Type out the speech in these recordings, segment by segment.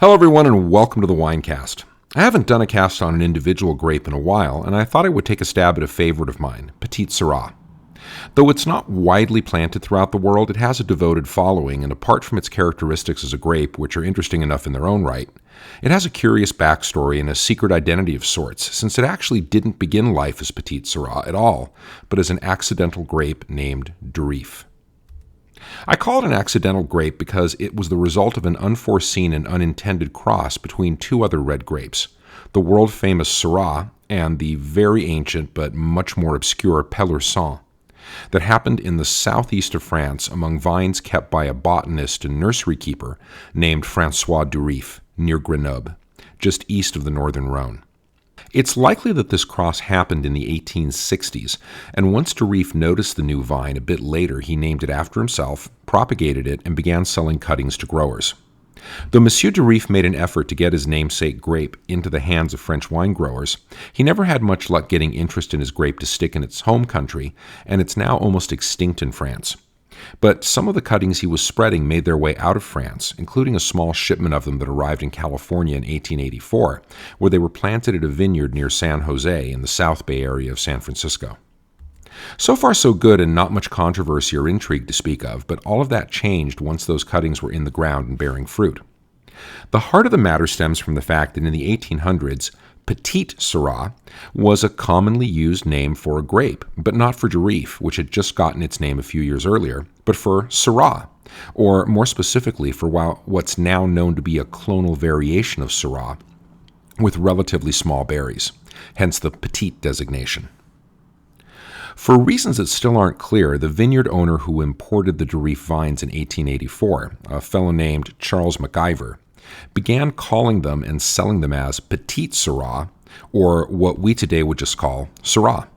Hello everyone and welcome to the Winecast. I haven't done a cast on an individual grape in a while, and I thought I would take a stab at a favorite of mine, Petite Sirah. Though it's not widely planted throughout the world, it has a devoted following, and apart from its characteristics as a grape, which are interesting enough in their own right, it has a curious backstory and a secret identity of sorts, since it actually didn't begin life as Petite Sirah at all, but as an accidental grape named Durif. I call it an accidental grape because it was the result of an unforeseen and unintended cross between two other red grapes, the world-famous Syrah and the very ancient but much more obscure Peloursin, that happened in the southeast of France among vines kept by a botanist and nursery keeper named François Durif near Grenoble, just east of the northern Rhone. It's likely that this cross happened in the 1860s, and once Durif noticed the new vine a bit later, he named it after himself, propagated it, and began selling cuttings to growers. Though Monsieur Durif made an effort to get his namesake grape into the hands of French wine growers, he never had much luck getting interest in his grape to stick in its home country, and it's now almost extinct in France. But some of the cuttings he was spreading made their way out of France, including a small shipment of them that arrived in California in 1884, where they were planted at a vineyard near San Jose in the South Bay area of San Francisco. So far so good and not much controversy or intrigue to speak of, but all of that changed once those cuttings were in the ground and bearing fruit. The heart of the matter stems from the fact that in the 1800s, Petite Sirah was a commonly used name for a grape, but not for Durif, which had just gotten its name a few years earlier, but for Syrah, or more specifically for what's now known to be a clonal variation of Syrah with relatively small berries, hence the petite designation. For reasons that still aren't clear, the vineyard owner who imported the Durif vines in 1884, a fellow named Charles McIver, began calling them and selling them as Petite Sirah, or what we today would just call Syrah.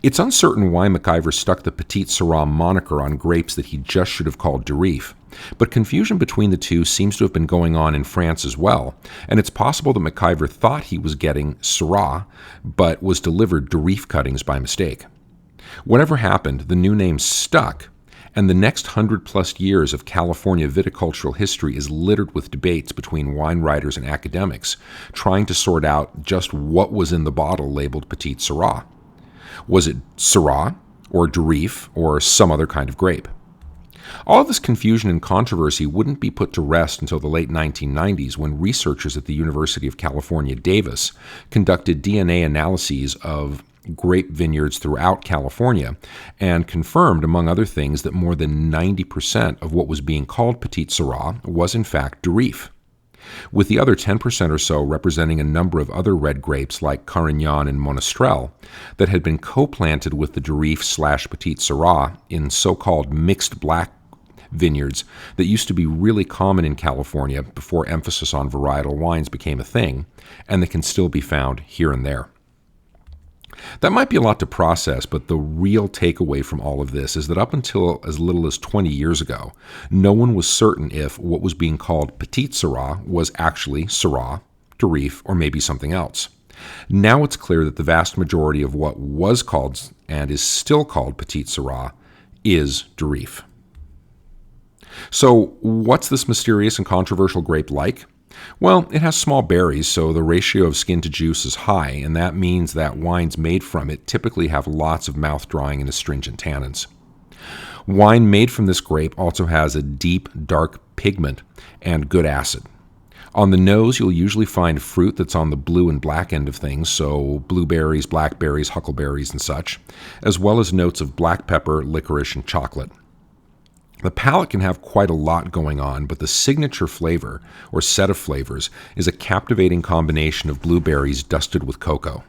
It's uncertain why McIver stuck the Petite Sirah moniker on grapes that he just should have called Durif, but confusion between the two seems to have been going on in France as well, and it's possible that McIver thought he was getting Syrah, but was delivered Durif cuttings by mistake. Whatever happened, the new name stuck, and the next 100-plus years of California viticultural history is littered with debates between wine writers and academics trying to sort out just what was in the bottle labeled Petite Sirah. Was it Syrah, or Durif, or some other kind of grape? All of this confusion and controversy wouldn't be put to rest until the late 1990s when researchers at the University of California, Davis conducted DNA analyses of grape vineyards throughout California and confirmed, among other things, that more than 90% of what was being called Petite Sirah was in fact Durif, with the other 10% or so representing a number of other red grapes like Carignan and Monastrell that had been co-planted with the Durif/Petite Sirah in so-called mixed black vineyards that used to be really common in California before emphasis on varietal wines became a thing, and that can still be found here and there. That might be a lot to process, but the real takeaway from all of this is that up until as little as 20 years ago, no one was certain if what was being called Petite Sirah was actually Syrah, Durif, or maybe something else. Now it's clear that the vast majority of what was called and is still called Petite Sirah is Durif. So what's this mysterious and controversial grape like? Well, it has small berries, so the ratio of skin to juice is high, and that means that wines made from it typically have lots of mouth-drawing and astringent tannins. Wine made from this grape also has a deep, dark pigment and good acid. On the nose, you'll usually find fruit that's on the blue and black end of things, so blueberries, blackberries, huckleberries, and such, as well as notes of black pepper, licorice, and chocolate. The palate can have quite a lot going on, but the signature flavor, or set of flavors, is a captivating combination of blueberries dusted with cocoa.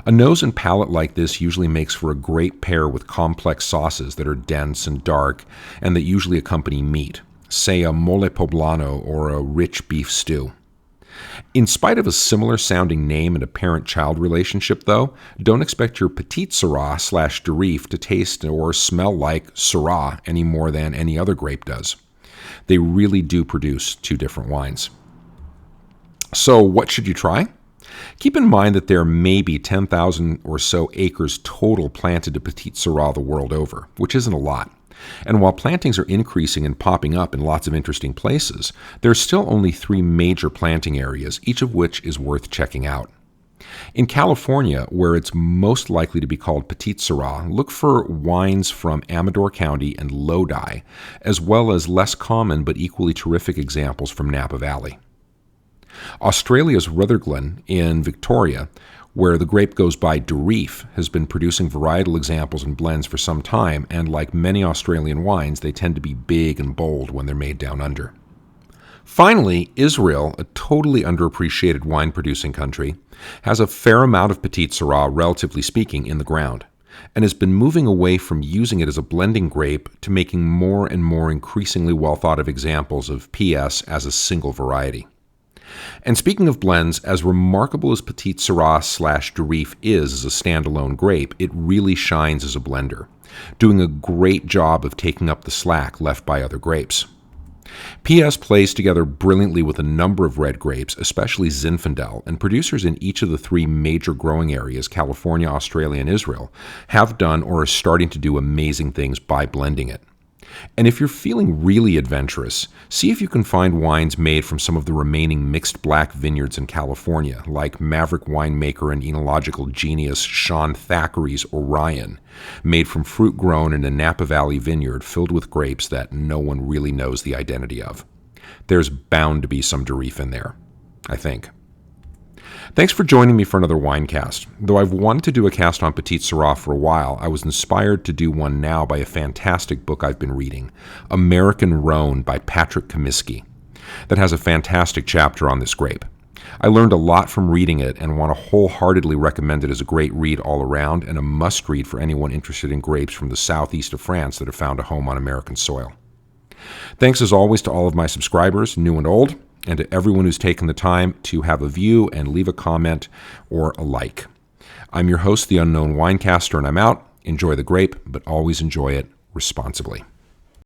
A nose and palate like this usually makes for a great pair with complex sauces that are dense and dark and that usually accompany meat, say a mole poblano or a rich beef stew. In spite of a similar-sounding name and a parent-child relationship, though, don't expect your Petite Sirah/Durif to taste or smell like Syrah any more than any other grape does. They really do produce two different wines. So what should you try? Keep in mind that there may be 10,000 or so acres total planted to Petite Sirah the world over, which isn't a lot. And while plantings are increasing and popping up in lots of interesting places, there are still only 3 major planting areas, each of which is worth checking out. In California, where it's most likely to be called Petite Sirah, look for wines from Amador County and Lodi, as well as less common but equally terrific examples from Napa Valley. Australia's Rutherglen in Victoria, where the grape goes by Durif, has been producing varietal examples and blends for some time, and like many Australian wines, they tend to be big and bold when they're made down under. Finally, Israel, a totally underappreciated wine-producing country, has a fair amount of Petite Sirah, relatively speaking, in the ground, and has been moving away from using it as a blending grape to making more and more increasingly well-thought-of examples of PS as a single variety. And speaking of blends, as remarkable as Petite Sirah / Durif is as a standalone grape, it really shines as a blender, doing a great job of taking up the slack left by other grapes. PS plays together brilliantly with a number of red grapes, especially Zinfandel, and producers in each of the 3 major growing areas, California, Australia, and Israel, have done or are starting to do amazing things by blending it. And if you're feeling really adventurous, see if you can find wines made from some of the remaining mixed black vineyards in California, like maverick winemaker and enological genius Sean Thackeray's Orion, made from fruit grown in a Napa Valley vineyard filled with grapes that no one really knows the identity of. There's bound to be some Durif in there, I think. Thanks for joining me for another Winecast. Though I've wanted to do a cast on Petite Sirah for a while, I was inspired to do one now by a fantastic book I've been reading, American Rhone by Patrick Comiskey, that has a fantastic chapter on this grape. I learned a lot from reading it and want to wholeheartedly recommend it as a great read all around and a must-read for anyone interested in grapes from the southeast of France that have found a home on American soil. Thanks as always to all of my subscribers, new and old, and to everyone who's taken the time to have a view and leave a comment or a like. I'm your host, the Unknown Winecaster, and I'm out. Enjoy the grape, but always enjoy it responsibly.